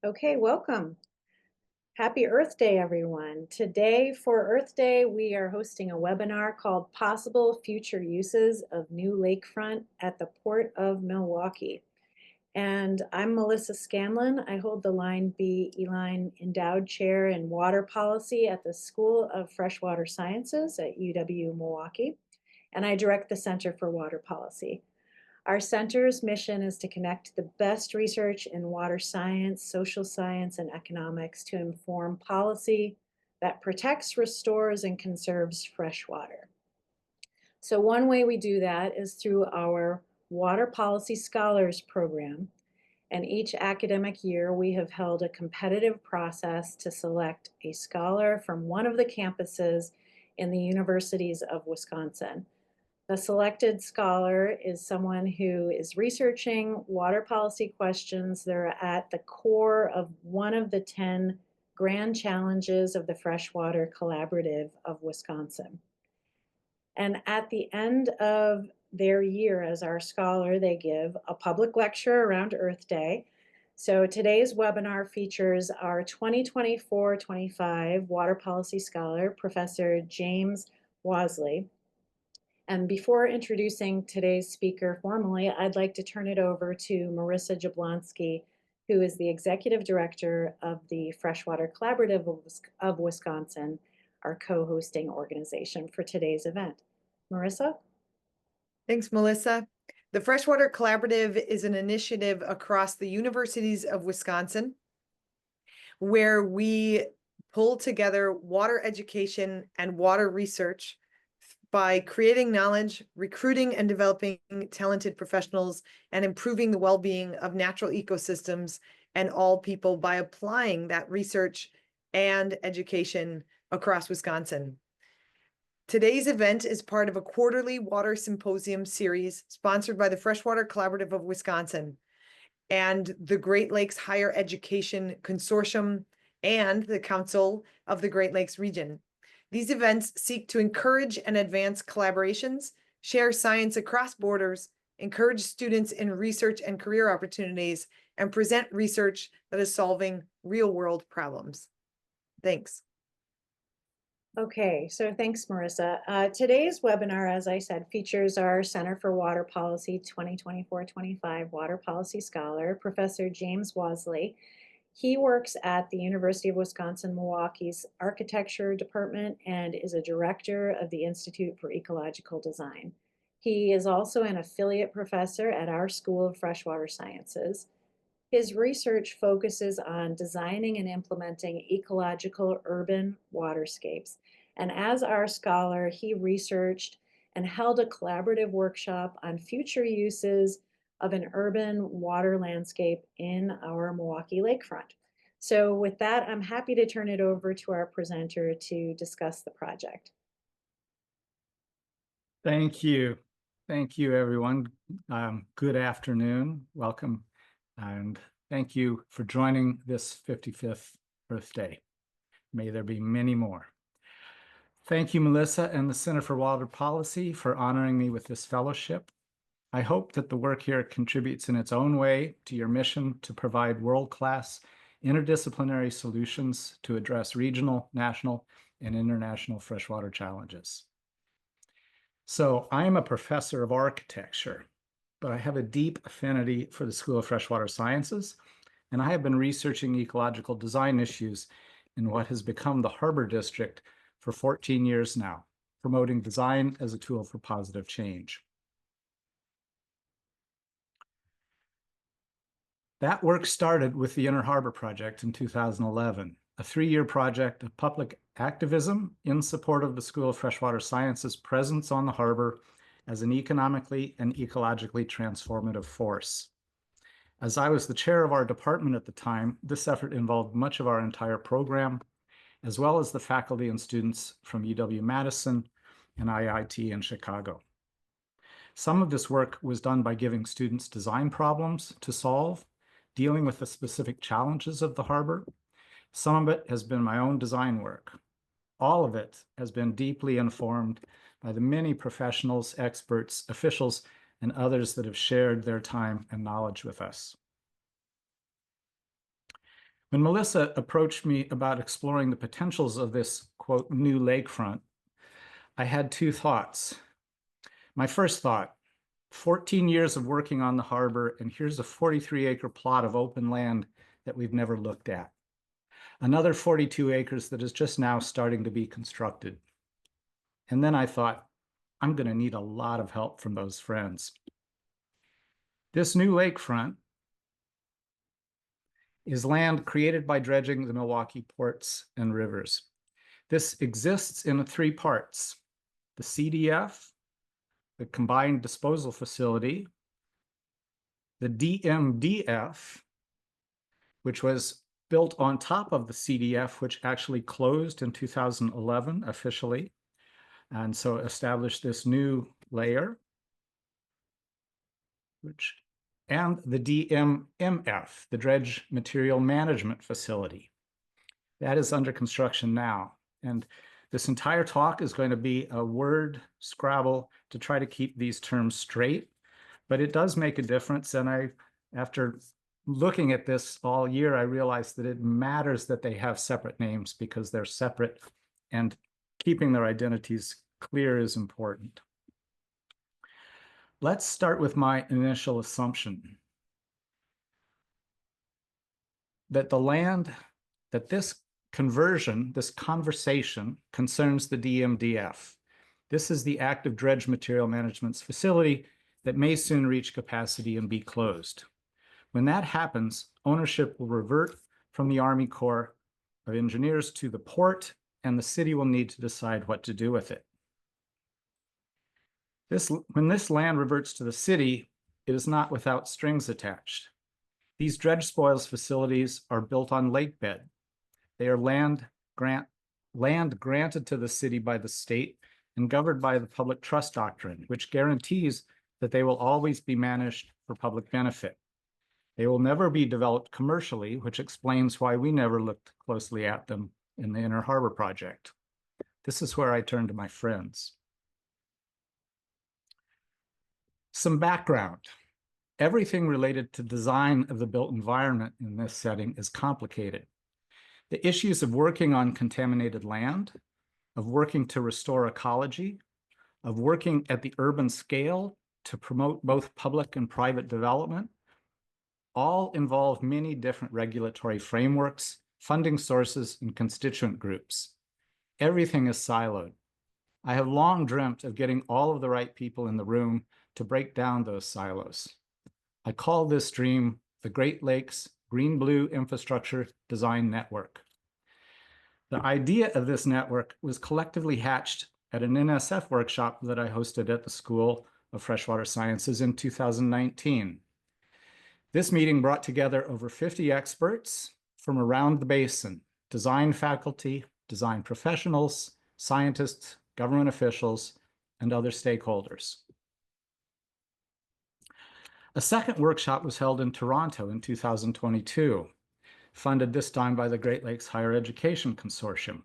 Okay, welcome. Happy Earth Day, everyone. Today for Earth Day, we are hosting a webinar called Possible Future Uses of New Lakefront at the Port of Milwaukee. And I'm Melissa Scanlon. I hold the Line B Eline Endowed Chair in Water Policy at the School of Freshwater Sciences at UW-Milwaukee, and I direct the Center for Water Policy. Our center's mission is to connect the best research in water science, social science, and economics to inform policy that protects, restores, and conserves fresh water. So one way we do that is through our Water Policy Scholars Program. And each academic year, we have held a competitive process to select a scholar from one of the campuses in the universities of Wisconsin. The selected scholar is someone who is researching water policy questions that are at the core of one of the 10 grand challenges of the Freshwater Collaborative of Wisconsin. And at the end of their year as our scholar, they give a public lecture around Earth Day. So today's webinar features our 2024-25 Water Policy Scholar, Professor James Wasley. And before introducing today's speaker formally, I'd like to turn it over to Marissa Jablonski, who is the Executive Director of the Freshwater Collaborative of Wisconsin, our co-hosting organization for today's event. Marissa? Thanks, Melissa. The Freshwater Collaborative is an initiative across the universities of Wisconsin where we pull together water education and water research by creating knowledge, recruiting and developing talented professionals, and improving the well-being of natural ecosystems and all people by applying that research and education across Wisconsin. Today's event is part of a quarterly water symposium series sponsored by the Freshwater Collaborative of Wisconsin and the Great Lakes Higher Education Consortium and the Council of the Great Lakes Region. These events seek to encourage and advance collaborations, share science across borders, encourage students in research and career opportunities, and present research that is solving real-world problems. Thanks. Okay, so thanks, Marissa. Today's webinar, as I said, features our Center for Water Policy 2024-25 Water Policy Scholar, Professor James Wasley. He works at the University of Wisconsin-Milwaukee's Architecture Department and is a director of the Institute for Ecological Design. He is also an affiliate professor at our School of Freshwater Sciences. His research focuses on designing and implementing ecological urban waterscapes. And as our scholar, he researched and held a collaborative workshop on future uses of an urban water landscape in our Milwaukee lakefront. So with that, I'm happy to turn it over to our presenter to discuss the project. Thank you. Thank you, everyone. Good afternoon. Welcome. And thank you for joining this 55th Earth Day. May there be many more. Thank you, Melissa and the Center for Water Policy for honoring me with this fellowship. I hope that the work here contributes in its own way to your mission to provide world-class interdisciplinary solutions to address regional, national, and international freshwater challenges. So I am a professor of architecture, but I have a deep affinity for the School of Freshwater Sciences, and I have been researching ecological design issues in what has become the Harbor District for 14 years now, promoting design as a tool for positive change. That work started with the Inner Harbor Project in 2011, a 3-year project of public activism in support of the School of Freshwater Sciences' presence on the harbor as an economically and ecologically transformative force. As I was the chair of our department at the time, this effort involved much of our entire program, as well as the faculty and students from UW-Madison and IIT in Chicago. Some of this work was done by giving students design problems to solve, dealing with the specific challenges of the harbor. Some of it has been my own design work. All of it has been deeply informed by the many professionals, experts, officials, and others that have shared their time and knowledge with us. When Melissa approached me about exploring the potentials of this, quote, new lakefront, I had two thoughts. My first thought, 14 years of working on the harbor, and here's a 43-acre plot of open land that we've never looked at. Another 42 acres that is just now starting to be constructed. And then I thought, I'm going to need a lot of help from those friends. This new lakefront is land created by dredging the Milwaukee ports and rivers. This exists in three parts: the CDF, the Combined Disposal Facility, the DMDF, which was built on top of the CDF, which actually closed in 2011 officially, and so established this new layer, and the DMMF, the Dredged Material Management Facility. That is under construction now. And this entire talk is going to be a word scrabble to try to keep these terms straight, but it does make a difference. And after looking at this all year, I realized that it matters that they have separate names because they're separate, and keeping their identities clear is important. Let's start with my initial assumption that this conversion, this conversation concerns the DMDF. This is the active dredge material management facility that may soon reach capacity and be closed. When that happens, ownership will revert from the Army Corps of Engineers to the port, and the city will need to decide what to do with it. When this land reverts to the city, it is not without strings attached. These dredge spoils facilities are built on lake bed. They are land granted to the city by the state and governed by the public trust doctrine, which guarantees that they will always be managed for public benefit. They will never be developed commercially, which explains why we never looked closely at them in the Inner Harbor project. This is where I turn to my friends. Some background. Everything related to design of the built environment in this setting is complicated. The issues of working on contaminated land, of working to restore ecology, of working at the urban scale to promote both public and private development, all involve many different regulatory frameworks, funding sources, and constituent groups. Everything is siloed. I have long dreamt of getting all of the right people in the room to break down those silos. I call this dream the Great Lakes Green-Blue Infrastructure Design Network. The idea of this network was collectively hatched at an NSF workshop that I hosted at the School of Freshwater Sciences in 2019. This meeting brought together over 50 experts from around the basin: design faculty, design professionals, scientists, government officials, and other stakeholders. A second workshop was held in Toronto in 2022, funded this time by the Great Lakes Higher Education Consortium.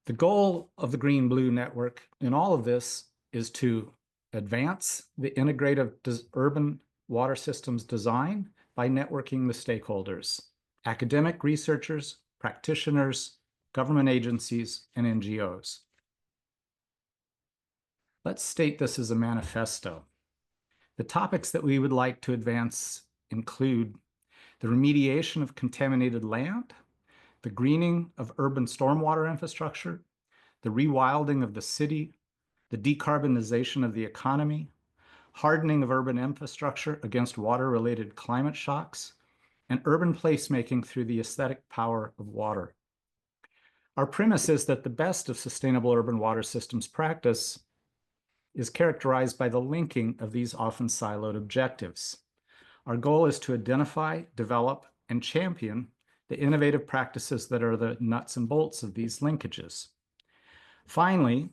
The goal of the Green-Blue Network in all of this is to advance the integrative urban water systems design by networking the stakeholders: academic researchers, practitioners, government agencies, and NGOs. Let's state this as a manifesto. The topics that we would like to advance include the remediation of contaminated land, the greening of urban stormwater infrastructure, the rewilding of the city, the decarbonization of the economy, hardening of urban infrastructure against water-related climate shocks, and urban placemaking through the aesthetic power of water. Our premise is that the best of sustainable urban water systems practice is characterized by the linking of these often siloed objectives. Our goal is to identify, develop, and champion the innovative practices that are the nuts and bolts of these linkages. Finally,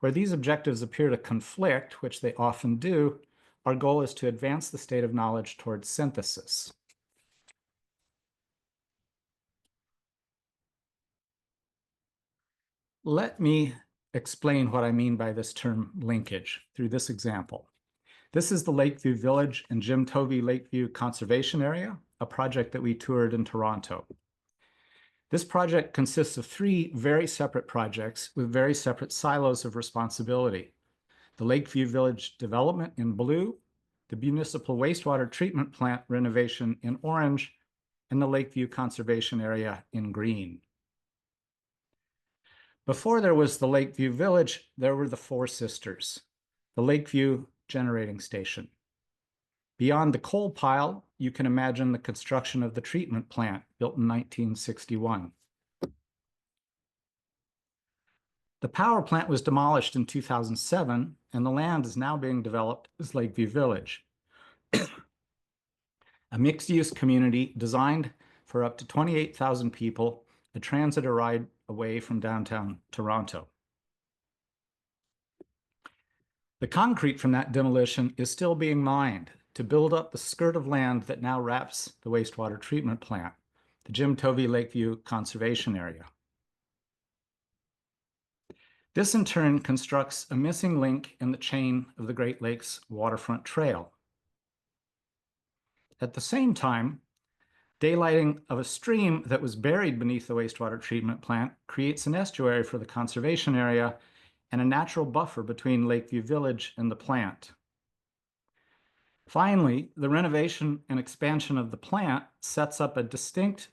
where these objectives appear to conflict, which they often do, our goal is to advance the state of knowledge towards synthesis. Let me explain what I mean by this term linkage through this example. This is the Lakeview Village and Jim Tovey Lakeview Conservation Area, a project that we toured in Toronto. This project consists of 3 very separate projects with very separate silos of responsibility. The Lakeview Village development in blue, the municipal wastewater treatment plant renovation in orange, and the Lakeview Conservation Area in green. Before there was the Lakeview Village, there were the 4 sisters, the Lakeview Generating Station. Beyond the coal pile, you can imagine the construction of the treatment plant built in 1961. The power plant was demolished in 2007, and the land is now being developed as Lakeview Village, a mixed-use community designed for up to 28,000 people, a transit ride away from downtown Toronto. The concrete from that demolition is still being mined to build up the skirt of land that now wraps the wastewater treatment plant, the Jim Tovey Lakeview Conservation Area. This in turn constructs a missing link in the chain of the Great Lakes Waterfront Trail. At the same time, daylighting of a stream that was buried beneath the wastewater treatment plant creates an estuary for the conservation area and a natural buffer between Lakeview Village and the plant. Finally, the renovation and expansion of the plant sets up a distinct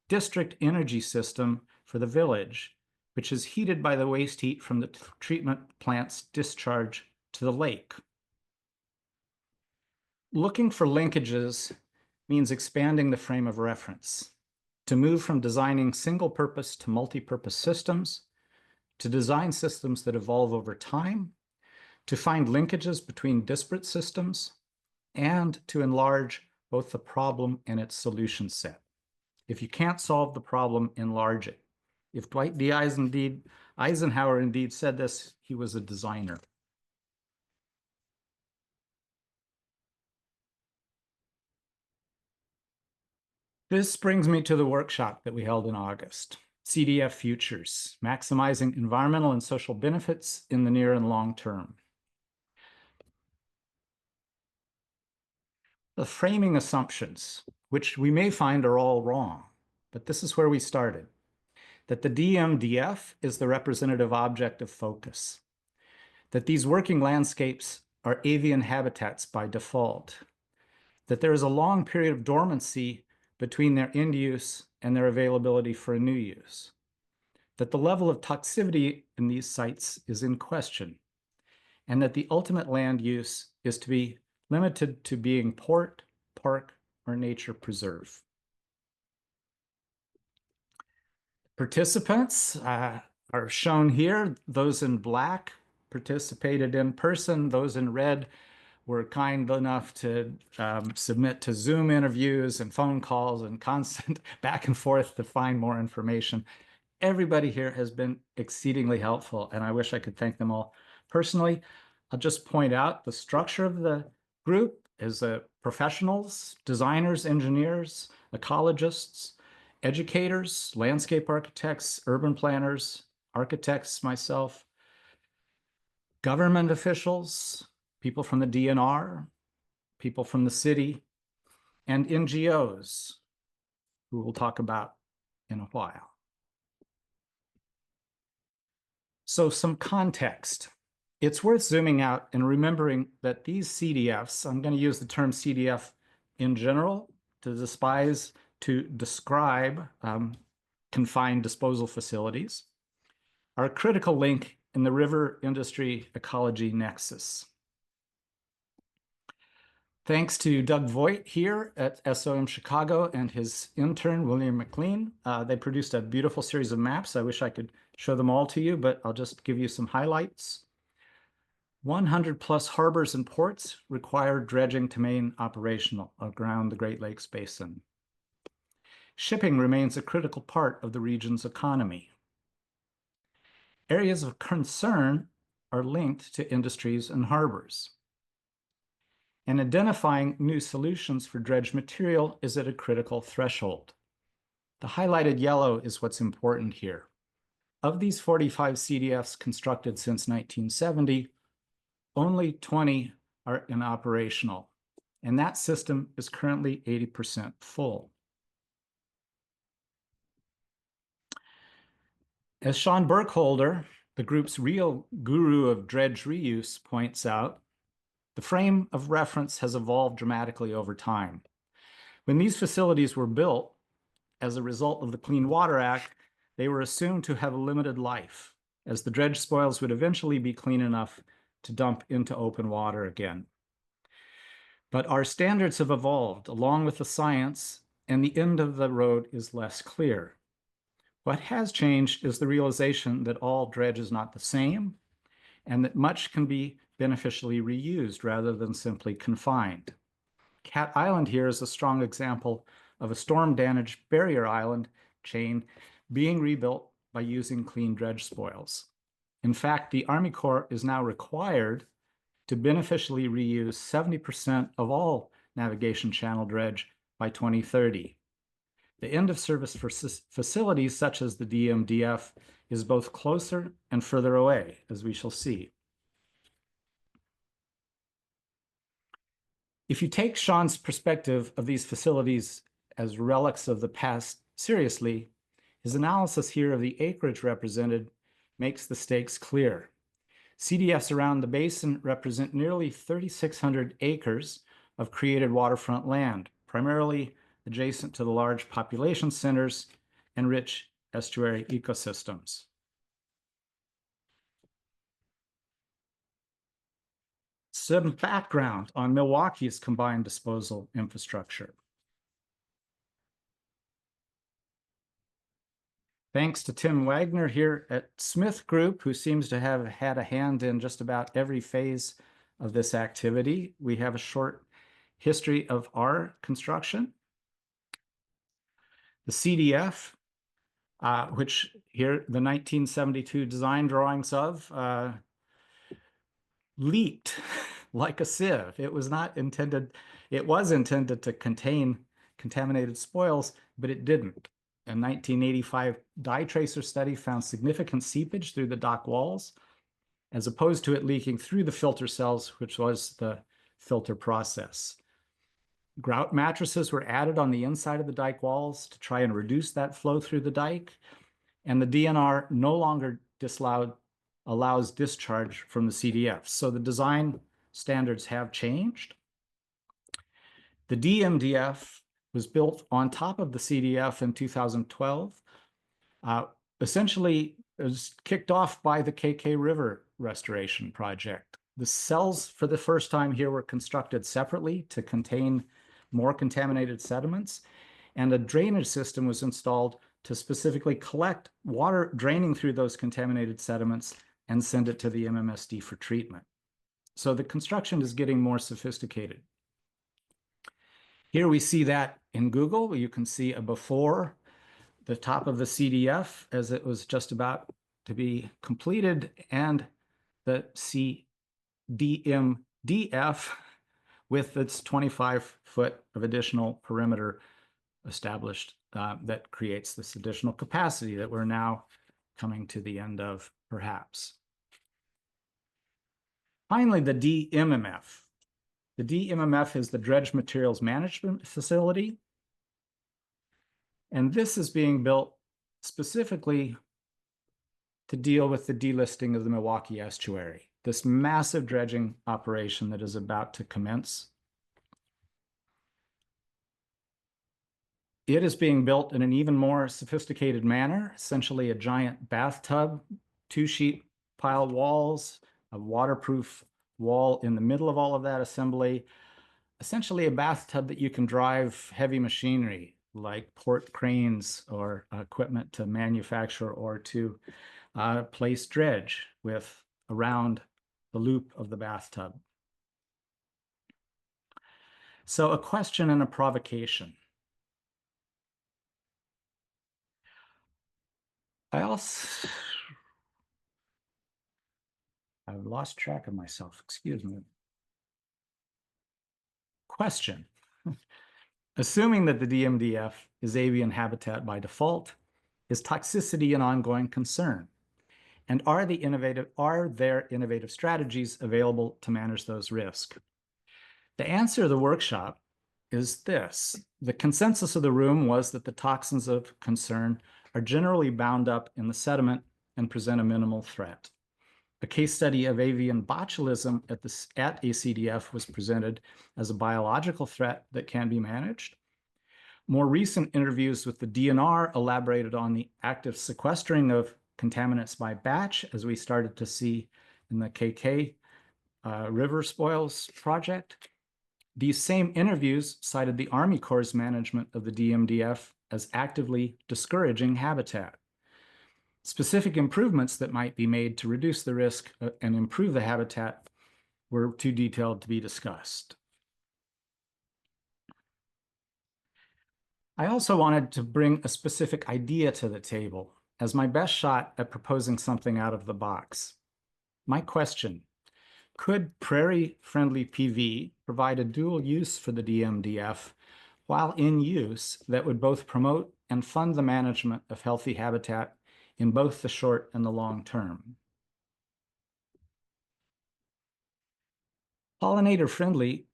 district energy system for the village, which is heated by the waste heat from the treatment plant's discharge to the lake. Looking for linkages means expanding the frame of reference, to move from designing single-purpose to multi-purpose systems, to design systems that evolve over time, to find linkages between disparate systems, and to enlarge both the problem and its solution set. If you can't solve the problem, enlarge it. If Dwight D. Eisenhower indeed said this, he was a designer. This brings me to the workshop that we held in August, CDF Futures, Maximizing Environmental and Social Benefits in the Near and Long Term. The framing assumptions, which we may find are all wrong, but this is where we started, that the DMDF is the representative object of focus, that these working landscapes are avian habitats by default, that there is a long period of dormancy between their end use and their availability for a new use, that the level of toxicity in these sites is in question, and that the ultimate land use is to be limited to being port, park, or nature preserve. Participants are shown here. Those in black participated in person. Those in red were kind enough to submit to Zoom interviews and phone calls and constant back and forth to find more information. Everybody here has been exceedingly helpful, and I wish I could thank them all personally. I'll just point out the structure of the group is professionals, designers, engineers, ecologists, educators, landscape architects, urban planners, architects, myself, government officials, people from the DNR, people from the city, and NGOs, who we'll talk about in a while. So some context. It's worth zooming out and remembering that these CDFs, I'm going to use the term CDF in general to describe confined disposal facilities, are a critical link in the river industry ecology nexus. Thanks to Doug Voigt here at SOM Chicago and his intern, William McLean. They produced a beautiful series of maps. I wish I could show them all to you, but I'll just give you some highlights. 100+ harbors and ports require dredging to remain operational around the Great Lakes Basin. Shipping remains a critical part of the region's economy. Areas of concern are linked to industries and harbors. And identifying new solutions for dredged material is at a critical threshold. The highlighted yellow is what's important here. Of these 45 CDFs constructed since 1970, only 20 are operational. and that system is currently 80% full. As Sean Burkholder, the group's real guru of dredge reuse, points out, the frame of reference has evolved dramatically over time. When these facilities were built, as a result of the Clean Water Act, they were assumed to have a limited life, as the dredge spoils would eventually be clean enough to dump into open water again. But our standards have evolved along with the science, and the end of the road is less clear. What has changed is the realization that all dredge is not the same, and that much can be beneficially reused rather than simply confined. Cat Island here is a strong example of a storm-damaged barrier island chain being rebuilt by using clean dredge spoils. In fact, the Army Corps is now required to beneficially reuse 70% of all navigation channel dredge by 2030. The end of service for facilities such as the DMDF is both closer and further away, as we shall see. If you take Sean's perspective of these facilities as relics of the past seriously, his analysis here of the acreage represented makes the stakes clear. CDFs around the basin represent nearly 3,600 acres of created waterfront land, primarily adjacent to the large population centers and rich estuary ecosystems. Some background on Milwaukee's combined disposal infrastructure. Thanks to Tim Wagner here at Smith Group, who seems to have had a hand in just about every phase of this activity, we have a short history of our construction. The CDF, which here the 1972 design drawings of, leaked like a sieve. It was not intended, it was intended to contain contaminated spoils, but it didn't. A 1985 dye tracer study found significant seepage through the dock walls, as opposed to it leaking through the filter cells, which was the filter process. Grout mattresses were added on the inside of the dike walls to try and reduce that flow through the dike, and the DNR no longer allows discharge from the CDF. So the design standards have changed. The DMDF was built on top of the CDF in 2012. Essentially, it was kicked off by the KK River Restoration Project. The cells for the first time here were constructed separately to contain more contaminated sediments, and a drainage system was installed to specifically collect water draining through those contaminated sediments and send it to the MMSD for treatment. So the construction is getting more sophisticated. Here we see that in Google. You can see a before the top of the CDF as it was just about to be completed, and the DMDF with its 25-foot of additional perimeter established that creates this additional capacity that we're now coming to the end of, perhaps. Finally, the DMMF. The DMMF is the Dredged Materials Management Facility, and this is being built specifically to deal with the delisting of the Milwaukee estuary, this massive dredging operation that is about to commence. It is being built in an even more sophisticated manner, essentially a giant bathtub, 2-sheet pile walls, a waterproof wall in the middle of all of that assembly, essentially a bathtub that you can drive heavy machinery like port cranes or equipment to manufacture or to place dredge with around the loop of the bathtub. So a question and a provocation. I've lost track of myself, excuse me. Question. Assuming that the DMDF is avian habitat by default, is toxicity an ongoing concern? And are there innovative strategies available to manage those risks? The answer to the workshop is this. The consensus of the room was that the toxins of concern are generally bound up in the sediment and present a minimal threat. A case study of avian botulism at ACDF was presented as a biological threat that can be managed. More recent interviews with the DNR elaborated on the active sequestering of contaminants by batch, as we started to see in the KK River Spoils project. These same interviews cited the Army Corps' management of the DMDF as actively discouraging habitat. Specific improvements that might be made to reduce the risk and improve the habitat were too detailed to be discussed. I also wanted to bring a specific idea to the table as my best shot at proposing something out of the box. My question: could prairie-friendly PV provide a dual use for the DMDF while in use that would both promote and fund the management of healthy habitat in both the short and the long term? Pollinator-friendly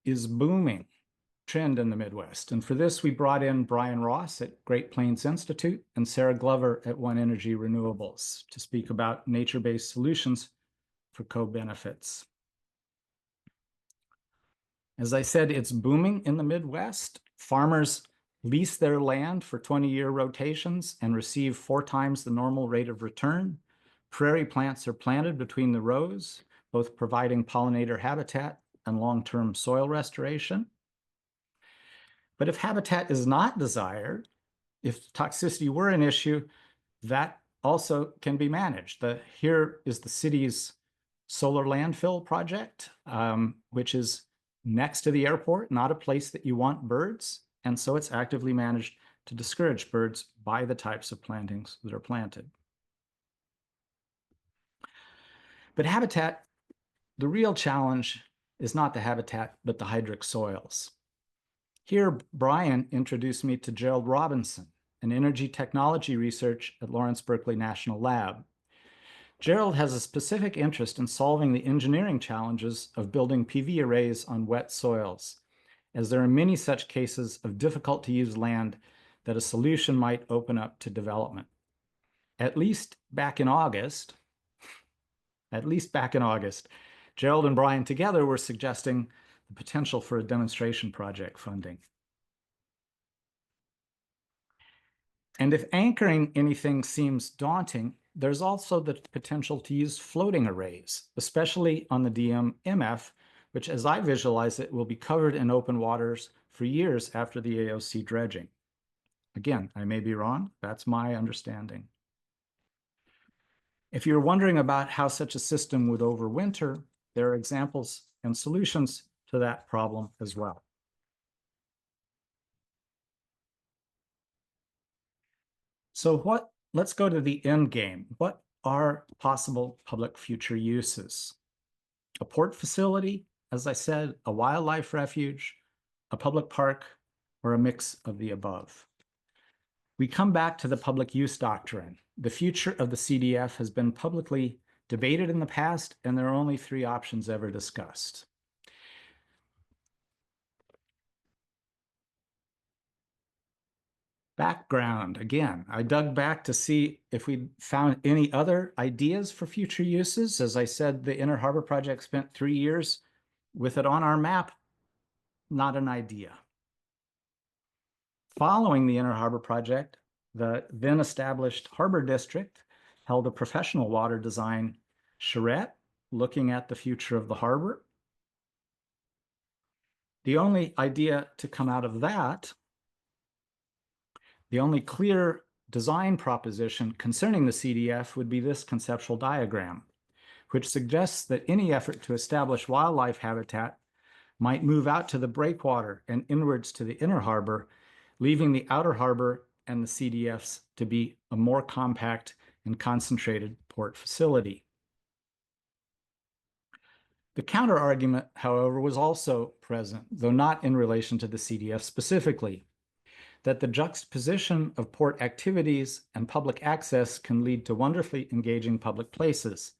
is booming trend in the Midwest. And for this, we brought in Brian Ross at Great Plains Institute and Sarah Glover at One Energy Renewables to speak about nature-based solutions for co-benefits. As I said, it's booming in the Midwest. Farmers lease their land for 20-year rotations and receive 4 times the normal rate of return. Prairie plants are planted between the rows, both providing pollinator habitat and long-term soil restoration. But if habitat is not desired, if toxicity were an issue, that also can be managed. Here is the city's solar landfill project, which is next to the airport, not a place that you want birds. And so it's actively managed to discourage birds by the types of plantings that are planted. But habitat, the real challenge is not the habitat, but the hydric soils. Here, Brian introduced me to Gerald Robinson, an energy technology research at Lawrence Berkeley National Lab. Gerald has a specific interest in solving the engineering challenges of building PV arrays on wet soils, as there are many such cases of difficult to use land that a solution might open up to development. At least back in August, Gerald and Brian together were suggesting the potential for a demonstration project funding. And if anchoring anything seems daunting, there's also the potential to use floating arrays, especially on the DMF, which, as I visualize it, will be covered in open waters for years after the AOC dredging. Again, I may be wrong. That's my understanding. If you're wondering about how such a system would overwinter, there are examples and solutions to that problem as well. So let's go to the end game. What are possible public future uses? A port facility, as I said, a wildlife refuge, a public park, or a mix of the above. We come back to the public use doctrine. The future of the CDF has been publicly debated in the past, and there are only 3 options ever discussed. Background, again, I dug back to see if we found any other ideas for future uses. As I said, the Inner Harbor Project spent 3 years with it on our map, not an idea. Following the Inner Harbor Project, the then established Harbor District held a professional water design charrette looking at the future of the harbor. The only idea to come out of that, the only clear design proposition concerning the CDF would be this conceptual diagram, which suggests that any effort to establish wildlife habitat might move out to the breakwater and inwards to the inner harbor, leaving the outer harbor and the CDFs to be a more compact and concentrated port facility. The counter-argument, however, was also present, though not in relation to the CDF specifically, that the juxtaposition of port activities and public access can lead to wonderfully engaging public places,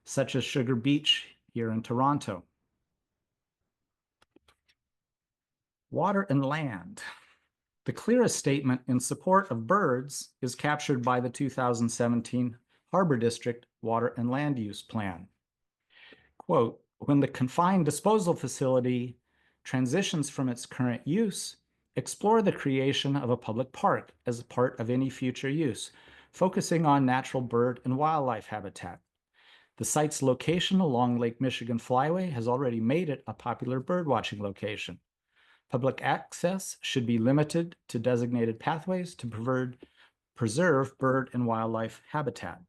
such as Sugar Beach here in Toronto. Water and land. The clearest statement in support of birds is captured by the 2017 Harbor District Water and Land Use Plan. Quote, when the confined disposal facility transitions from its current use, explore the creation of a public park as a part of any future use, focusing on natural bird and wildlife habitat. The site's location along Lake Michigan Flyway has already made it a popular birdwatching location. Public access should be limited to designated pathways to preserve bird and wildlife habitat.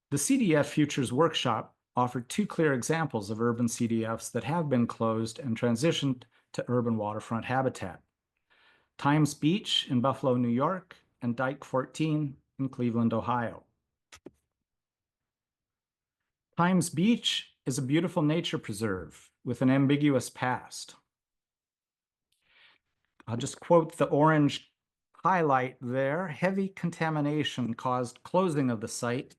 The CDF Futures Workshop offered two clear examples of urban CDFs that have been closed and transitioned to urban waterfront habitat. Times Beach in Buffalo, New York, and Dike 14 in Cleveland, Ohio. Times Beach is a beautiful nature preserve with an ambiguous past. I'll just quote the orange highlight there. Heavy contamination caused closing of the site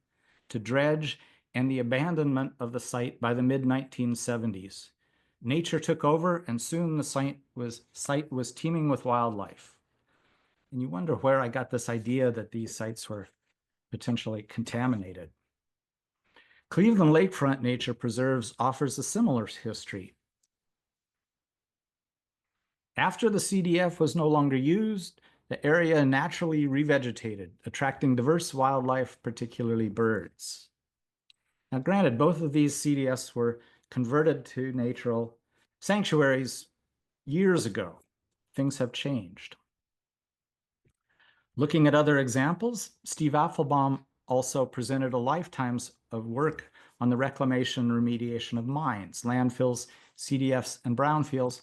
to dredge and the abandonment of the site by the mid-1970s. Nature took over and soon the site was teeming with wildlife. And you wonder where I got this idea that these sites were potentially contaminated. Cleveland Lakefront Nature Preserves offers a similar history. After the CDF was no longer used, the area naturally revegetated, attracting diverse wildlife, particularly birds. Now, granted, both of these CDFs were converted to natural sanctuaries years ago. Things have changed. Looking at other examples, Steve Apfelbaum also presented a lifetimes of work on the reclamation and remediation of mines, landfills, CDFs, and brownfields,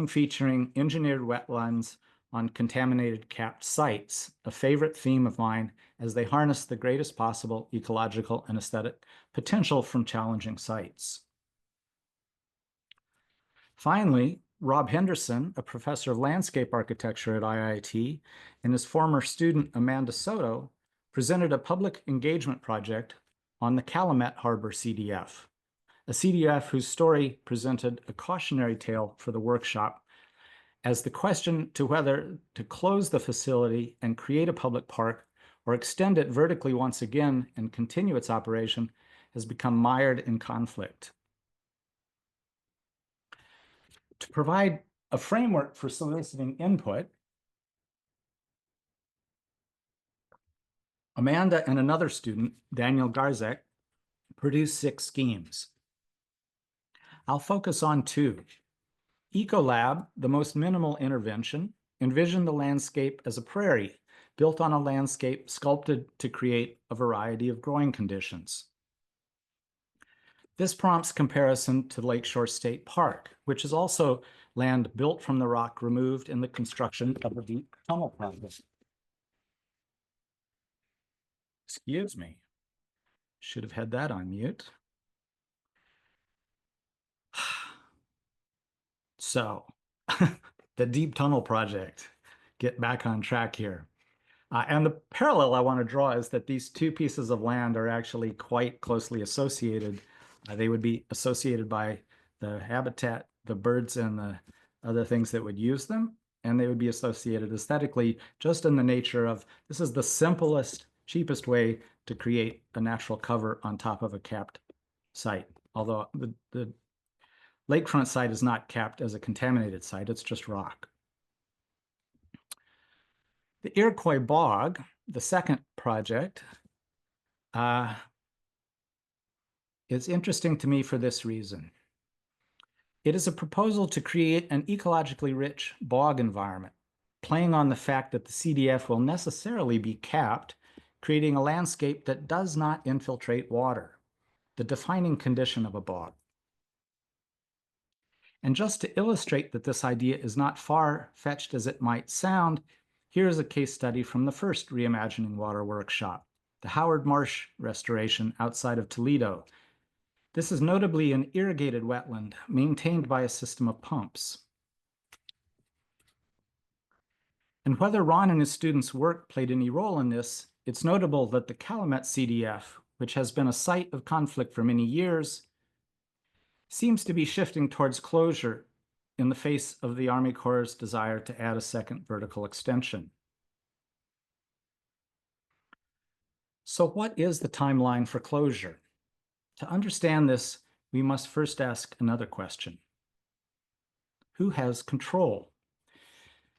featuring engineered wetlands on contaminated capped sites, a favorite theme of mine as they harness the greatest possible ecological and aesthetic potential from challenging sites. Finally, Rob Henderson, a professor of landscape architecture at IIT, and his former student Amanda Soto presented a public engagement project on the Calumet Harbor CDF, a CDF whose story presented a cautionary tale for the workshop, as the question to whether to close the facility and create a public park or extend it vertically once again and continue its operation has become mired in conflict. To provide a framework for soliciting input, Amanda and another student, Daniel Garzek, produced 6 schemes. I'll focus on 2. Ecolab, the most minimal intervention, envisioned the landscape as a prairie built on a landscape sculpted to create a variety of growing conditions. This prompts comparison to Lakeshore State Park, which is also land built from the rock removed in the construction of the deep tunnel project. Excuse me. Should have had that on mute. So, the deep tunnel project, get back on track here. And the parallel I want to draw is that these two pieces of land are actually quite closely associated. They would be associated by the habitat, the birds, and the other things that would use them. And they would be associated aesthetically just in the nature of this is the simplest, cheapest way to create a natural cover on top of a capped site. Although the lakefront site is not capped as a contaminated site, it's just rock. The Iroquois Bog, the second project, is interesting to me for this reason. It is a proposal to create an ecologically rich bog environment, playing on the fact that the CDF will necessarily be capped, creating a landscape that does not infiltrate water, the defining condition of a bog. And just to illustrate that this idea is not far-fetched as it might sound, here's a case study from the first Reimagining Water workshop, the Howard Marsh restoration outside of Toledo. This is notably an irrigated wetland maintained by a system of pumps. And whether Ron and his students' work played any role in this, it's notable that the Calumet CDF, which has been a site of conflict for many years, seems to be shifting towards closure in the face of the Army Corps' desire to add a second vertical extension. So what is the timeline for closure? To understand this, we must first ask another question. Who has control?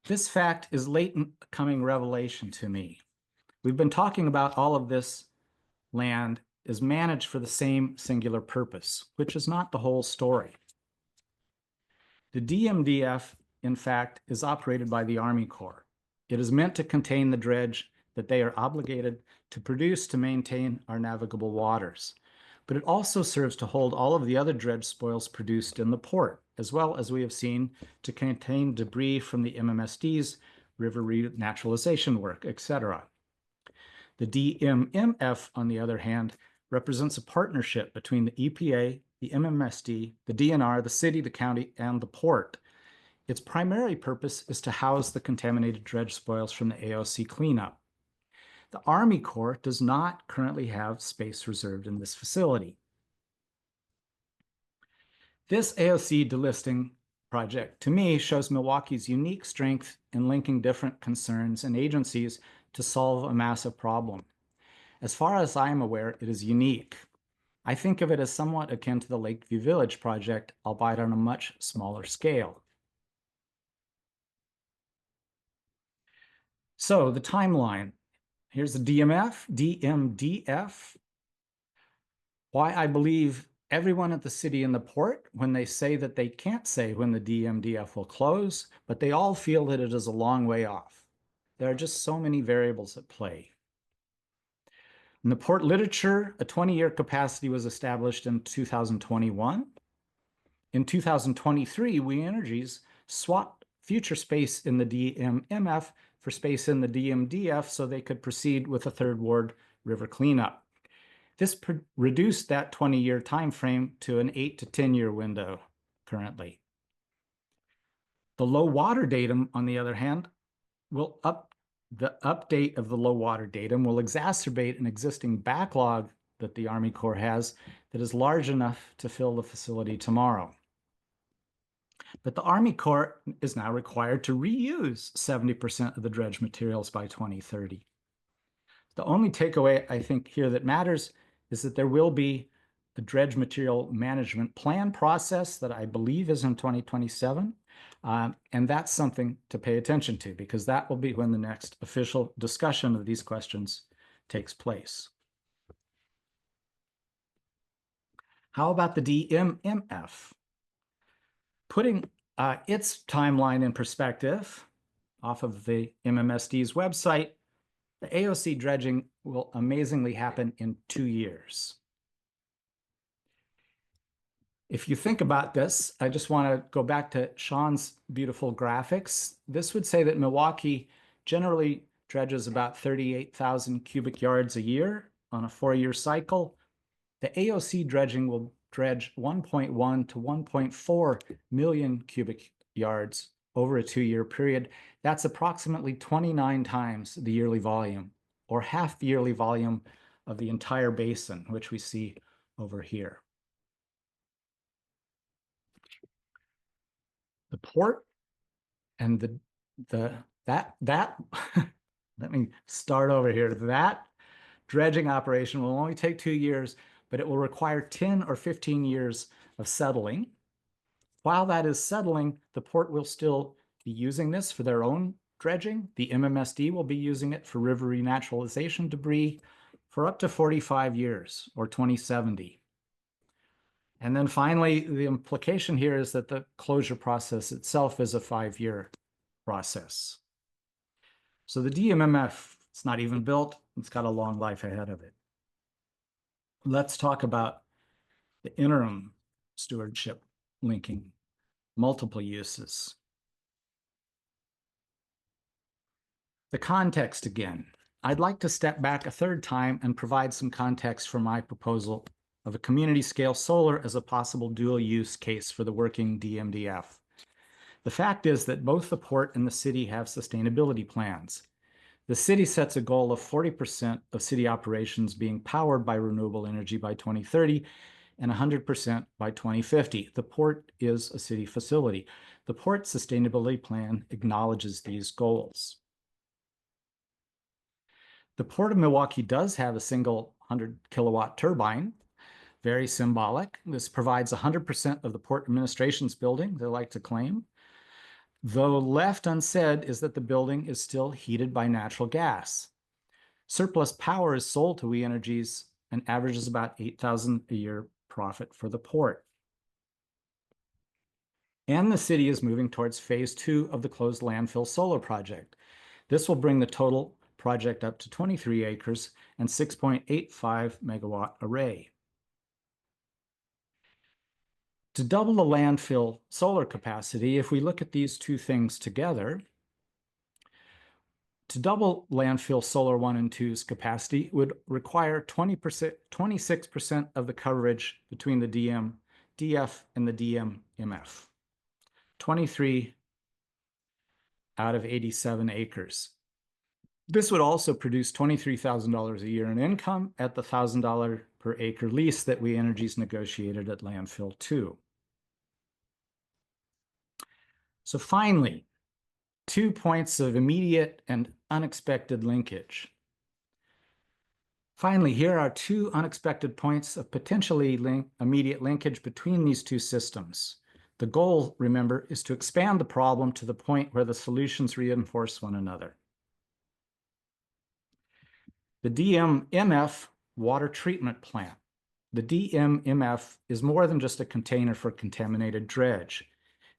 This fact is latent coming revelation to me. We've been talking about all of this land is managed for the same singular purpose, which is not the whole story. The DMDF, in fact, is operated by the Army Corps. It is meant to contain the dredge that they are obligated to produce to maintain our navigable waters. But it also serves to hold all of the other dredge spoils produced in the port, as well as we have seen to contain debris from the MMSD's river renaturalization work, etc. The DMMF, on the other hand, represents a partnership between the EPA, the MMSD, the DNR, the city, the county, and the port. Its primary purpose is to house the contaminated dredge spoils from the AOC cleanup. The Army Corps does not currently have space reserved in this facility. This AOC delisting project, to me, shows Milwaukee's unique strength in linking different concerns and agencies to solve a massive problem. As far as I am aware, it is unique. I think of it as somewhat akin to the Lakeview Village project, albeit on a much smaller scale. So the timeline. Here's the DMDF. Why I believe everyone at the city and the port, when they say that they can't say when the DMDF will close, but they all feel that it is a long way off. There are just so many variables at play. In the port literature, a 20-year capacity was established in 2021. In 2023, We Energies swapped future space in the DMMF for space in the DMDF so they could proceed with a Third Ward river cleanup. This reduced that 20-year time frame to an 8 to 10-year window currently. The low water datum, on the other hand, the update of the low water datum will exacerbate an existing backlog that the Army Corps has that is large enough to fill the facility tomorrow. But the Army Corps is now required to reuse 70% of the dredge materials by 2030. The only takeaway I think here that matters is that there will be a dredge material management plan process that I believe is in 2027. And that's something to pay attention to because that will be when the next official discussion of these questions takes place. How about the DMMF? Putting its timeline in perspective off of the MMSD's website, the AOC dredging will amazingly happen in 2 years. If you think about this, I just want to go back to Sean's beautiful graphics. This would say that Milwaukee generally dredges about 38,000 cubic yards a year on a 4-year cycle. The AOC dredging will dredge 1.1 to 1.4 million cubic yards over a 2-year period. That's approximately 29 times the yearly volume, or half the yearly volume of the entire basin, which we see over here. The port and that let me start over here. That dredging operation will only take 2 years, but it will require 10 or 15 years of settling. While that is settling, the port will still be using this for their own dredging. The MMSD will be using it for river renaturalization debris for up to 45 years, or 2070. And then finally, the implication here is that the closure process itself is a 5-year process. So the DMMF, it's not even built. It's got a long life ahead of it. Let's talk about the interim stewardship linking multiple uses. The context again. I'd like to step back a third time and provide some context for my proposal of a community scale solar as a possible dual use case for the working DMDF. The fact is that both the port and the city have sustainability plans. The city sets a goal of 40% of city operations being powered by renewable energy by 2030, and 100% by 2050. The port is a city facility. The port sustainability plan acknowledges these goals. The Port of Milwaukee does have a single 100-kilowatt turbine, very symbolic. This provides 100% of the port administration's building, they like to claim. Though left unsaid is that the building is still heated by natural gas. Surplus power is sold to We Energies and averages about $8,000 a year profit for the port. And the city is moving towards phase 2 of the closed landfill solar project. This will bring the total project up to 23 acres and 6.85 megawatt array. To double the landfill solar capacity, if we look at these two things together, to double landfill solar 1 and 2's capacity would require 26% of the coverage between the DF and the DMF. 23 out of 87 acres. This would also produce $23,000 a year in income at the $1,000 per acre lease that We Energies negotiated at landfill 2. So finally, 2 points of immediate and unexpected linkage. Finally, here are 2 unexpected points of potentially immediate linkage between these 2 systems. The goal, remember, is to expand the problem to the point where the solutions reinforce one another. The DMF water treatment plant. The DMF is more than just a container for contaminated dredge.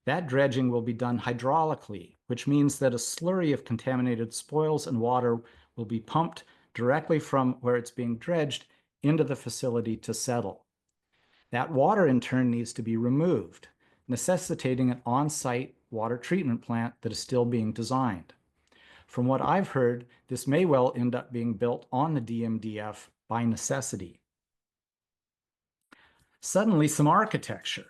That dredging will be done hydraulically, which means that a slurry of contaminated spoils and water will be pumped directly from where it's being dredged into the facility to settle. That water, in turn, needs to be removed, necessitating an on-site water treatment plant that is still being designed. From what I've heard, this may well end up being built on the DMDF by necessity. Suddenly, some architecture.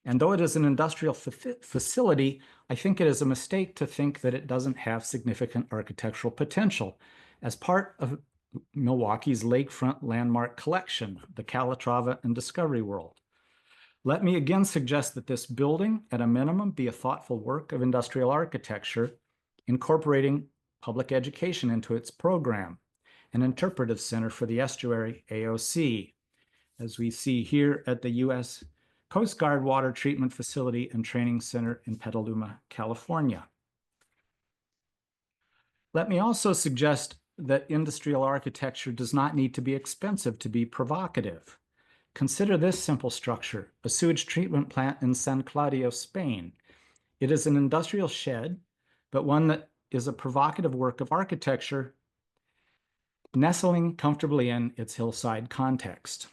And though it is an industrial facility, I think it is a mistake to think that it doesn't have significant architectural potential. As part of Milwaukee's Lakefront landmark collection, the Calatrava and Discovery World. Let me again suggest that this building, at a minimum, be a thoughtful work of industrial architecture, incorporating public education into its program, an interpretive center for the estuary, AOC, as we see here at the U.S. Coast Guard Water Treatment Facility and Training Center in Petaluma, California. Let me also suggest that industrial architecture does not need to be expensive to be provocative. Consider this simple structure, a sewage treatment plant in San Claudio, Spain. It is an industrial shed, but one that is a provocative work of architecture, nestling comfortably in its hillside context.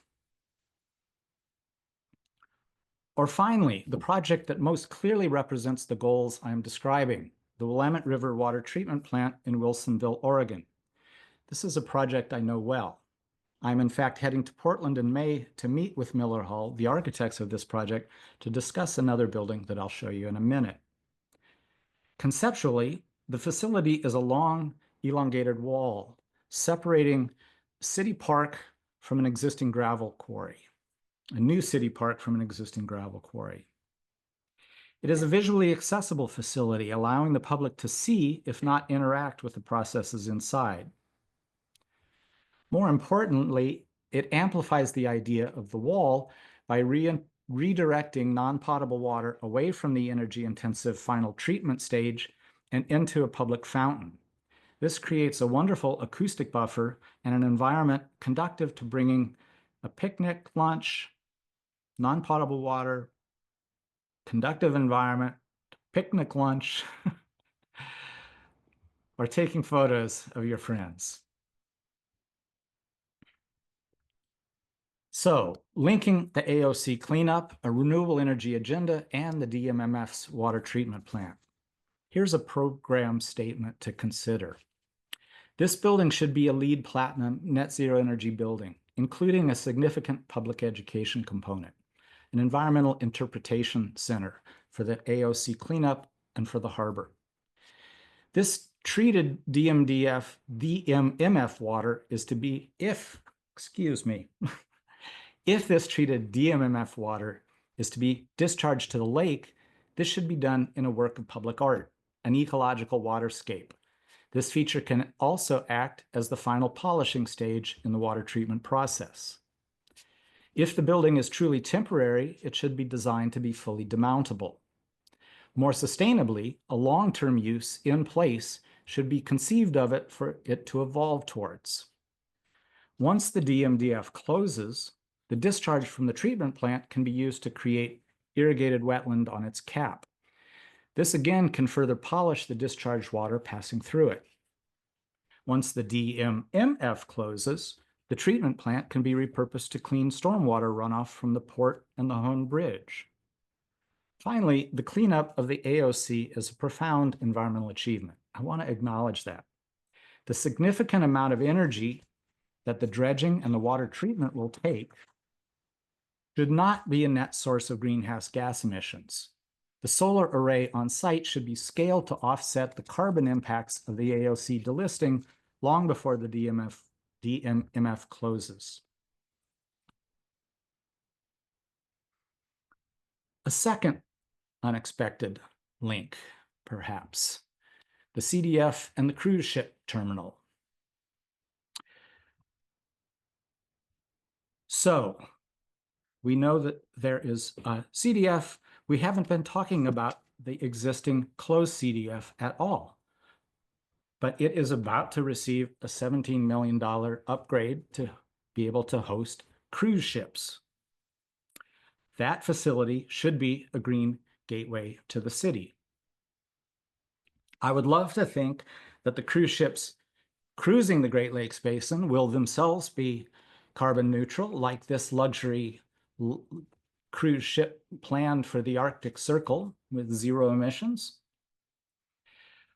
Or finally, the project that most clearly represents the goals I am describing, the Willamette River Water Treatment Plant in Wilsonville, Oregon. This is a project I know well. I'm in fact heading to Portland in May to meet with Miller Hull, the architects of this project, to discuss another building that I'll show you in a minute. Conceptually, the facility is a long, elongated wall separating City Park from an existing gravel quarry, a new city park from an existing gravel quarry. It is a visually accessible facility, allowing the public to see, if not interact with the processes inside. More importantly, it amplifies the idea of the wall by redirecting non-potable water away from the energy-intensive final treatment stage and into a public fountain. This creates a wonderful acoustic buffer and an environment conducive to bringing a picnic, lunch, non-potable water, conductive environment, picnic lunch, or taking photos of your friends. So, linking the AOC cleanup, a renewable energy agenda, and the DMMF's water treatment plant. Here's a program statement to consider. This building should be a LEED Platinum net zero energy building, including a significant public education component, an environmental interpretation center for the AOC cleanup and for the harbor. This treated DMF water is to be, If this treated DMMF water is to be discharged to the lake, this should be done in a work of public art, an ecological waterscape. This feature can also act as the final polishing stage in the water treatment process. If the building is truly temporary, it should be designed to be fully demountable. More sustainably, a long-term use in place should be conceived of it for it to evolve towards. Once the DMDF closes, the discharge from the treatment plant can be used to create irrigated wetland on its cap. This again can further polish the discharged water passing through it. Once the DMMF closes, the treatment plant can be repurposed to clean stormwater runoff from the port and the Hone Bridge. Finally, the cleanup of the AOC is a profound environmental achievement. I want to acknowledge that. The significant amount of energy that the dredging and the water treatment will take should not be a net source of greenhouse gas emissions. The solar array on site should be scaled to offset the carbon impacts of the AOC delisting long before the DMMF closes. A second unexpected link, perhaps, the CDF and the cruise ship terminal. So we know that there is a CDF. We haven't been talking about the existing closed CDF at all, but it is about to receive a $17 million upgrade to be able to host cruise ships. That facility should be a green gateway to the city. I would love to think that the cruise ships cruising the Great Lakes Basin will themselves be carbon neutral, like this luxury cruise ship planned for the Arctic Circle with zero emissions.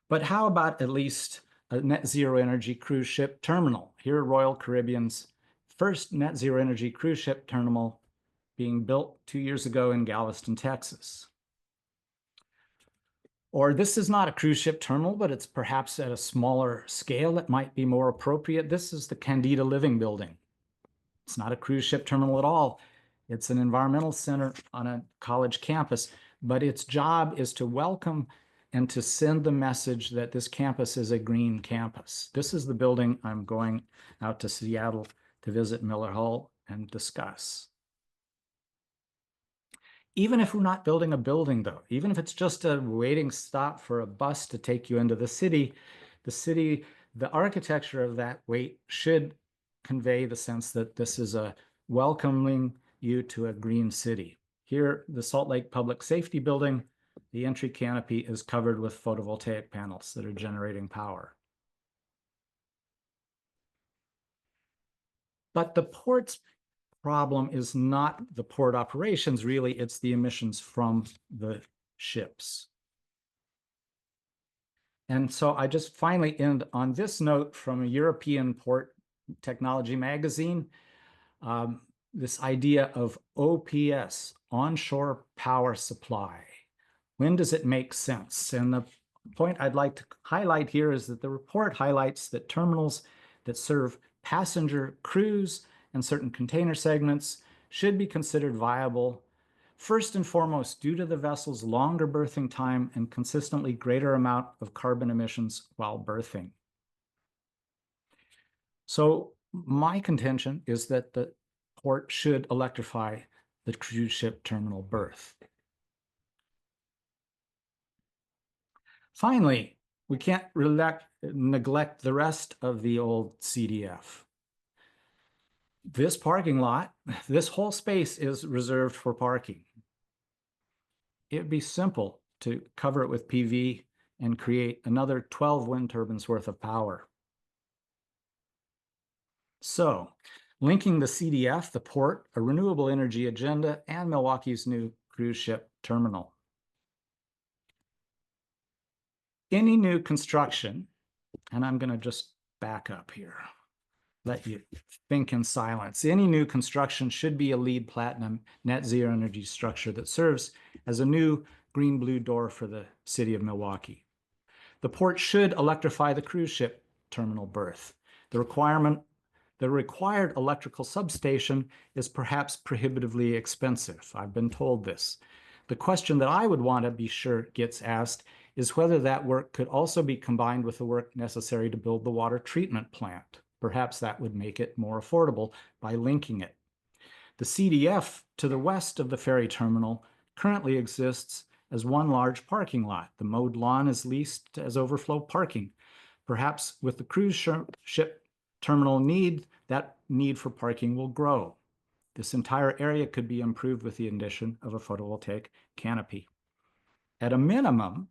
But how about at least a net zero energy cruise ship terminal? Here, Royal Caribbean's first net zero energy cruise ship terminal being built 2 years ago in Galveston, Texas. Or this is not a cruise ship terminal, but it's perhaps at a smaller scale. It might be more appropriate. This is the Candida Living Building. It's not a cruise ship terminal at all. It's an environmental center on a college campus, but its job is to welcome and to send the message that this campus is a green campus. This is the building I'm going out to Seattle to visit Miller Hull and discuss. Even if we're not building a building, though, even if it's just a waiting stop for a bus to take you into the city, the architecture of that wait should convey the sense that this is a welcoming you to a green city. Here, the Salt Lake Public Safety Building, the entry canopy is covered with photovoltaic panels that are generating power. But the port's problem is not the port operations, really, it's the emissions from the ships. And so I just finally end on this note from a European port technology magazine, this idea of OPS, onshore power supply. When does it make sense? And the point I'd like to highlight here is that the report highlights that terminals that serve passenger, cruise, and certain container segments should be considered viable, first and foremost, due to the vessel's longer berthing time and consistently greater amount of carbon emissions while berthing. So my contention is that the port should electrify the cruise ship terminal berth. Finally, we can't neglect the rest of the old CDF. This parking lot, this whole space is reserved for parking. It'd be simple to cover it with PV and create another 12 wind turbines worth of power. So, linking the CDF, the port, a renewable energy agenda, and Milwaukee's new cruise ship terminal. Any new construction, and I'm going to just back up here, let you think in silence. Any new construction should be a LEED Platinum net zero energy structure that serves as a new green-blue door for the city of Milwaukee. The port should electrify the cruise ship terminal berth. The requirement The required electrical substation is perhaps prohibitively expensive. I've been told this. The question that I would want to be sure gets asked is whether that work could also be combined with the work necessary to build the water treatment plant. Perhaps that would make it more affordable by linking it. The CDF to the west of the ferry terminal currently exists as one large parking lot. The mowed lawn is leased as overflow parking. Perhaps with the cruise ship terminal that need for parking will grow. This entire area could be improved with the addition of a photovoltaic canopy. At a minimum,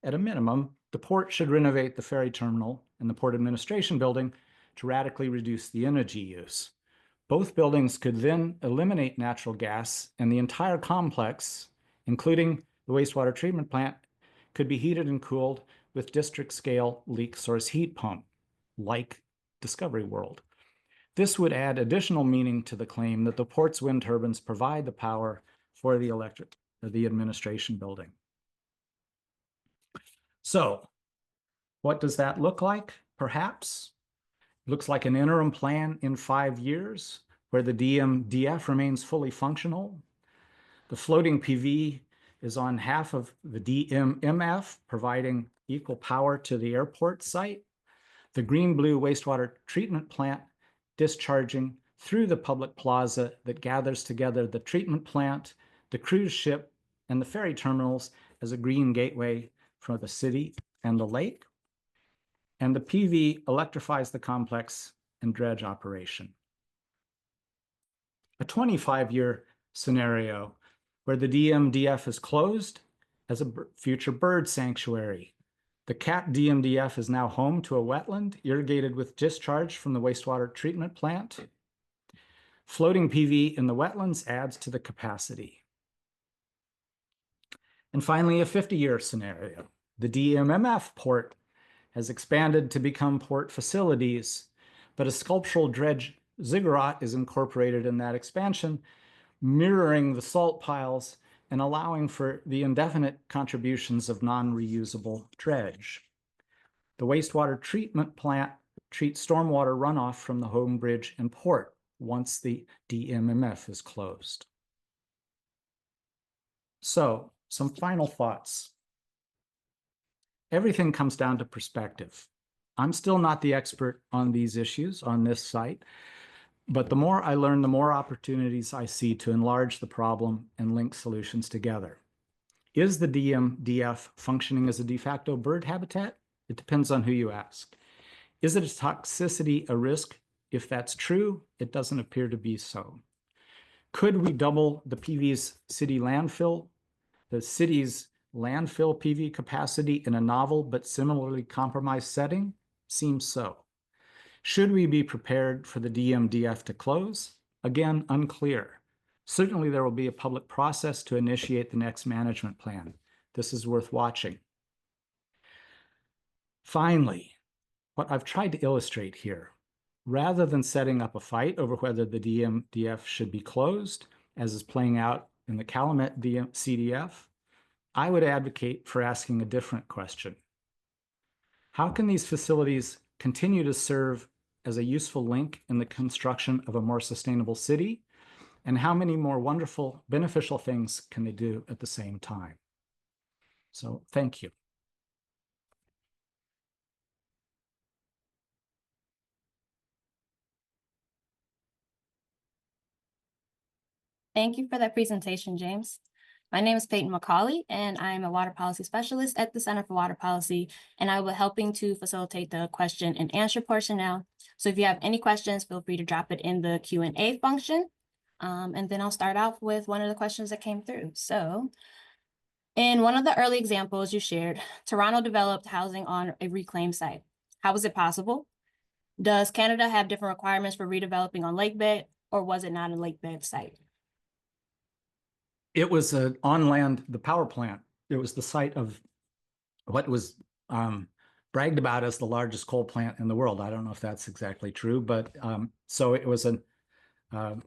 the port should renovate the ferry terminal and the port administration building to radically reduce the energy use. Both buildings could then eliminate natural gas, and the entire complex, including the wastewater treatment plant, could be heated and cooled with district-scale leak source heat pump, like Discovery World. This would add additional meaning to the claim that the port's wind turbines provide the power for the administration building. So, what does that look like? Perhaps looks like an interim plan in 5 years where the DMDF remains fully functional. The floating PV is on half of the DMMF, providing equal power to the airport site. The green-blue wastewater treatment plant discharging through the public plaza that gathers together the treatment plant, the cruise ship, and the ferry terminals as a green gateway for the city and the lake. And the PV electrifies the complex and dredge operation. A 25-year scenario where the DMDF is closed as a future bird sanctuary. The capped DMDF is now home to a wetland irrigated with discharge from the wastewater treatment plant. Floating PV in the wetlands adds to the capacity. And finally, a 50-year scenario. The DMMF port has expanded to become port facilities, but a sculptural dredge ziggurat is incorporated in that expansion, mirroring the salt piles and allowing for the indefinite contributions of non-reusable dredge. The wastewater treatment plant treats stormwater runoff from the home bridge and port once the DMMF is closed. So, some final thoughts. Everything comes down to perspective. I'm still not the expert on these issues on this site, but the more I learn, the more opportunities I see to enlarge the problem and link solutions together. Is the DMDF functioning as a de facto bird habitat? It depends on who you ask. Is it a toxicity a risk? If that's true, it doesn't appear to be so. Could we double the PV's city landfill, the city's landfill PV capacity in a novel but similarly compromised setting? Seems so. Should we be prepared for the DMDF to close? Again, unclear. Certainly there will be a public process to initiate the next management plan. This is worth watching. Finally, what I've tried to illustrate here, rather than setting up a fight over whether the DMDF should be closed, as is playing out in the Calumet CDF, I would advocate for asking a different question. How can these facilities continue to serve as a useful link in the construction of a more sustainable city? And how many more wonderful, beneficial things can they do at the same time? So, thank you. Thank you for that presentation, James. My name is Peyton McCauley, and I'm a water policy specialist at the Center for Water Policy, and I will be helping to facilitate the question and answer portion now. So if you have any questions, feel free to drop it in the Q&A function. And then I'll start off with one of the questions that came through. So in one of the early examples you shared, Toronto developed housing on a reclaimed site. How was it possible? Does Canada have different requirements for redeveloping on lakebed, or was it not a lakebed site? It was on land, the power plant. It was the site of what was bragged about as the largest coal plant in the world. I don't know if that's exactly true, but so it was a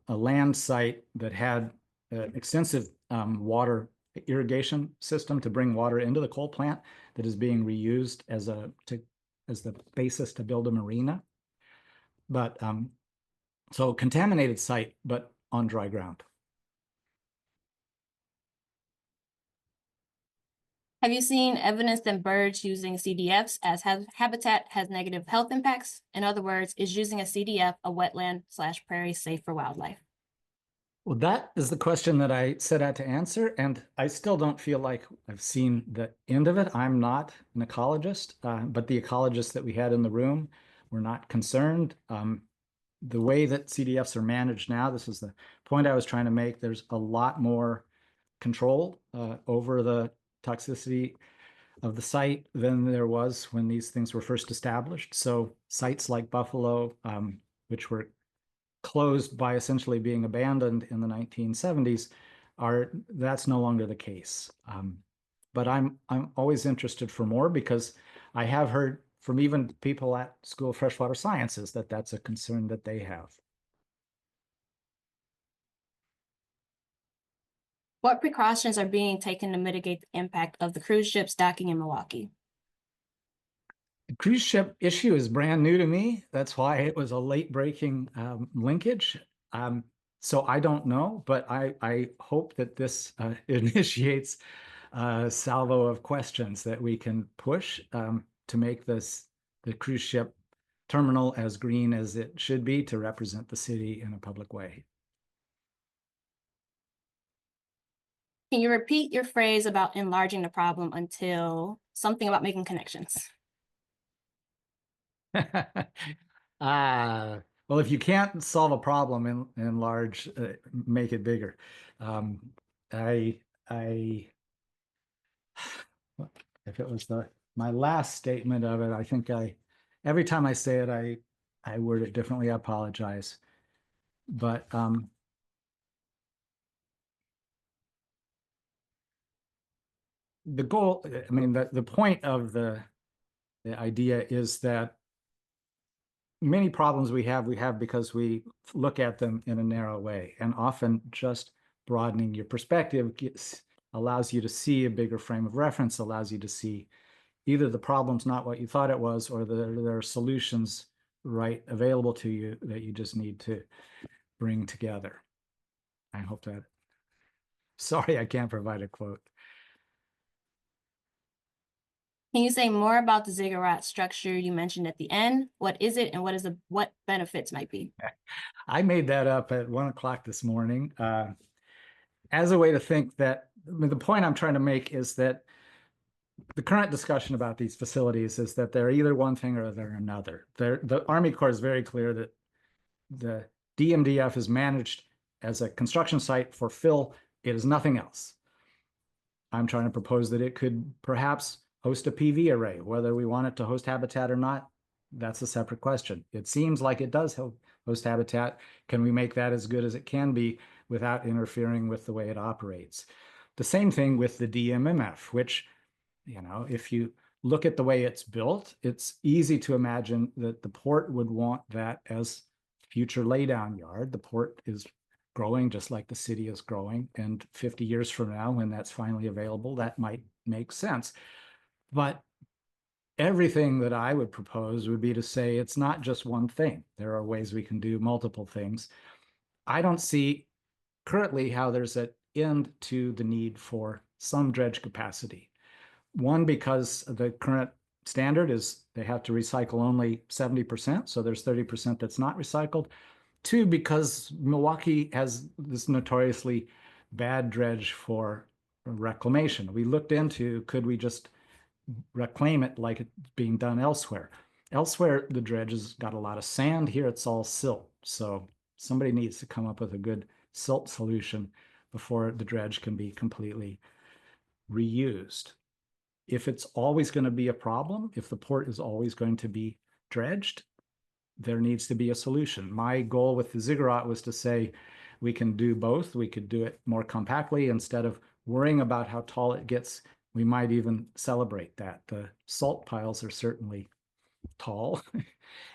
land site that had an extensive water irrigation system to bring water into the coal plant that is being reused as the basis to build a marina. But so contaminated site, but on dry ground. Have you seen evidence that birds using CDFs as habitat has negative health impacts? In other words, is using a CDF a wetland/prairie safe for wildlife? Well, that is the question that I set out to answer, and I still don't feel like I've seen the end of it. I'm not an ecologist, but the ecologists that we had in the room were not concerned. The way that CDFs are managed now, this is the point I was trying to make, there's a lot more control over the toxicity of the site than there was when these things were first established. So sites like Buffalo, which were closed by essentially being abandoned in the 1970s, that's no longer the case. But I'm always interested for more, because I have heard from even people at School of Freshwater Sciences that that's a concern that they have. What precautions are being taken to mitigate the impact of the cruise ships docking in Milwaukee? The cruise ship issue is brand new to me. That's why it was a late breaking linkage. So I don't know, but I hope that this initiates a salvo of questions that we can push to make the cruise ship terminal as green as it should be to represent the city in a public way. Can you repeat your phrase about enlarging the problem until something about making connections? Well, if you can't solve a problem in large, make it bigger. If it was my last statement of it, I think every time I say it, I word it differently. I apologize. But the goal, I mean, the point of the idea is that many problems we have because we look at them in a narrow way, and often just broadening your perspective allows you to see a bigger frame of reference, allows you to see either the problem's not what you thought it was, or there are solutions right available to you that you just need to bring together. I hope that. Sorry, I can't provide a quote. Can you say more about the ziggurat structure you mentioned at the end? What is it, and what benefits might be? I made that up at 1 o'clock this morning as a way to think that, I mean, the point I'm trying to make is that the current discussion about these facilities is that they're either one thing or they're another. The Army Corps is very clear that the DMDF is managed as a construction site for fill. It is nothing else. I'm trying to propose that it could perhaps host a PV array. Whether we want it to host habitat or not, that's a separate question. It seems like it does host habitat. Can we make that as good as it can be without interfering with the way it operates? The same thing with the DMMF, which, you know, if you look at the way it's built, it's easy to imagine that the port would want that as future laydown yard. The port is growing just like the city is growing, and 50 years from now, when that's finally available, that might make sense. But everything that I would propose would be to say it's not just one thing. There are ways we can do multiple things. I don't see currently how there's an end to the need for some dredge capacity. One, because the current standard is they have to recycle only 70%, so there's 30% that's not recycled. Two, because Milwaukee has this notoriously bad dredge for reclamation. We looked into, could we just reclaim it like it's being done elsewhere? Elsewhere, the dredge has got a lot of sand. Here, it's all silt. So somebody needs to come up with a good silt solution before the dredge can be completely reused. If it's always going to be a problem, if the port is always going to be dredged, there needs to be a solution. My goal with the ziggurat was to say we can do both. We could do it more compactly. Instead of worrying about how tall it gets, we might even celebrate that. The salt piles are certainly tall,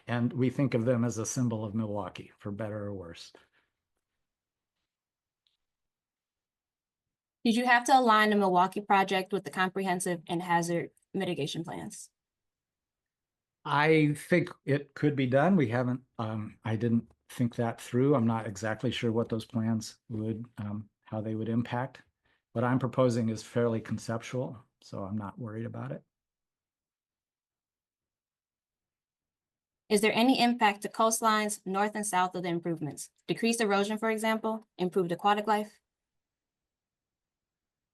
and we think of them as a symbol of Milwaukee, for better or worse. Did you have to align the Milwaukee project with the comprehensive and hazard mitigation plans? I think it could be done. We haven't, I didn't think that through. I'm not exactly sure what those plans would, how they would impact. What I'm proposing is fairly conceptual, so I'm not worried about it. Is there any impact to coastlines north and south of the improvements? Decreased erosion, for example, improved aquatic life?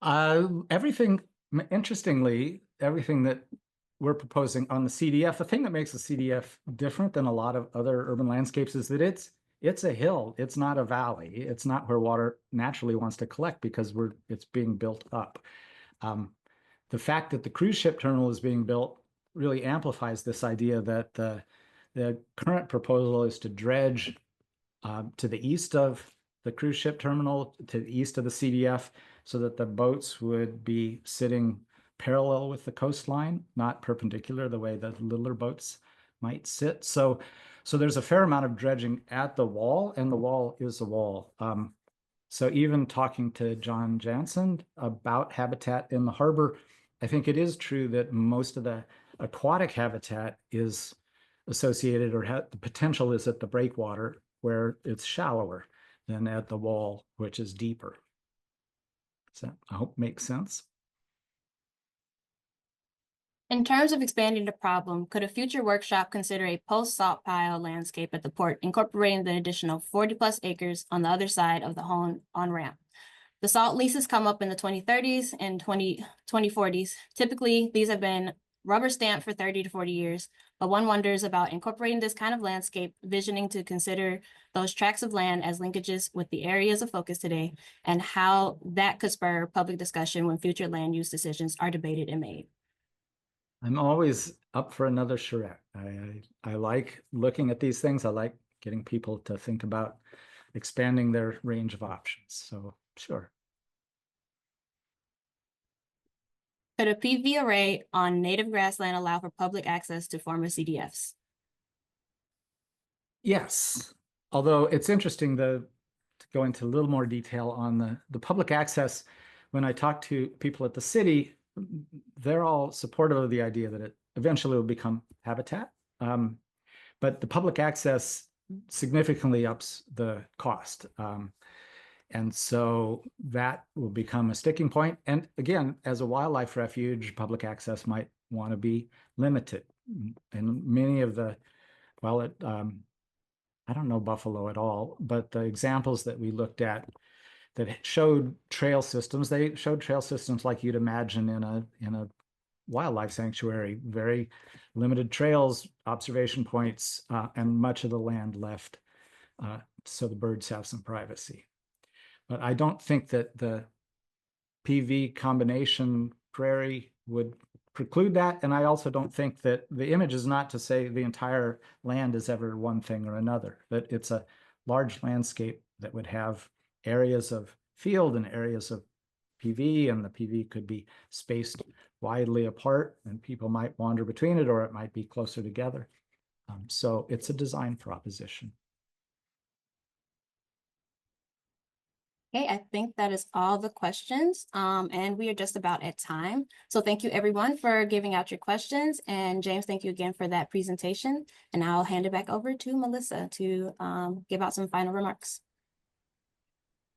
Everything, interestingly, everything that we're proposing on the CDF, the thing that makes the CDF different than a lot of other urban landscapes is that it's a hill. It's not a valley. It's not where water naturally wants to collect because it's being built up. The fact that the cruise ship terminal is being built really amplifies this idea that the current proposal is to dredge to the east of the cruise ship terminal, to the east of the CDF, so that the boats would be sitting parallel with the coastline, not perpendicular the way the littler boats might sit. So there's a fair amount of dredging at the wall, and the wall is a wall. So even talking to John Jansen about habitat in the harbor, I think it is true that most of the aquatic habitat is associated, or the potential is at the breakwater, where it's shallower than at the wall, which is deeper. So I hope makes sense. In terms of expanding the problem, could a future workshop consider a post-salt pile landscape at the port, incorporating the additional 40+ acres on the other side of the Hone on-ramp? The salt leases come up in the 2030s and 2040s. Typically, these have been rubber stamped for 30 to 40 years, but one wonders about incorporating this kind of landscape, visioning to consider those tracts of land as linkages with the areas of focus today, and how that could spur public discussion when future land use decisions are debated and made. I'm always up for another charrette. I like looking at these things. I like getting people to think about expanding their range of options. So sure. Could a PV array on native grassland allow for public access to former CDFs? Yes, although it's interesting to go into a little more detail on the public access. When I talk to people at the city, they're all supportive of the idea that it eventually will become habitat. But the public access significantly ups the cost. And so that will become a sticking point. And again, as a wildlife refuge, public access might want to be limited. And many of the, well, I don't know Buffalo at all, but the examples that we looked at that showed trail systems, they showed trail systems like you'd imagine in a wildlife sanctuary, very limited trails, observation points, and much of the land left so the birds have some privacy. But I don't think that the PV combination prairie would preclude that. And I also don't think that the image is not to say the entire land is ever one thing or another, that it's a large landscape that would have areas of field and areas of PV, and the PV could be spaced widely apart and people might wander between it, or it might be closer together. So it's a design proposition. Okay, I think that is all the questions, and we are just about at time. So thank you everyone for giving out your questions. And James, thank you again for that presentation. And I'll hand it back over to Melissa to give out some final remarks.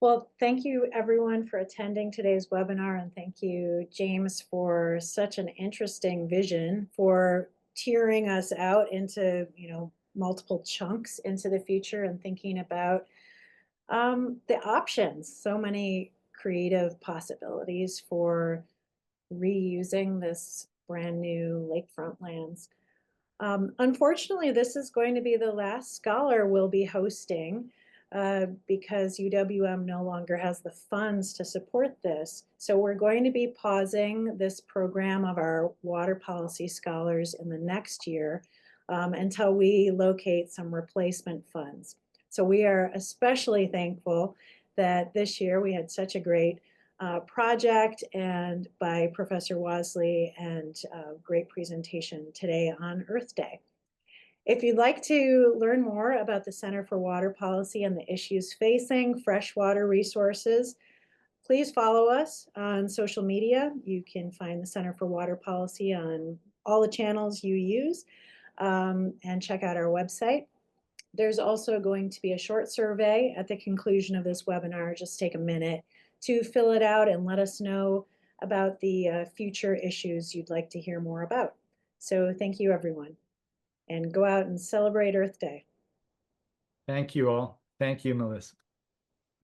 Well, thank you everyone for attending today's webinar, and thank you, James, for such an interesting vision for tearing us out into, multiple chunks into the future and thinking about the options. So many creative possibilities for reusing this brand new lakefront lands. Unfortunately, this is going to be the last scholar we'll be hosting because UWM no longer has the funds to support this. So we're going to be pausing this program of our water policy scholars in the next year until we locate some replacement funds. So we are especially thankful that this year we had such a great project and by Professor Wasley and great presentation today on Earth Day. If you'd like to learn more about the Center for Water Policy and the issues facing freshwater resources, please follow us on social media. You can find the Center for Water Policy on all the channels you use. and check out our website. There's also going to be a short survey at the conclusion of this webinar. Just take a minute to fill it out and let us know about the future issues you'd like to hear more about. So thank you, everyone, and go out and celebrate Earth Day. Thank you all. Thank you, Melissa.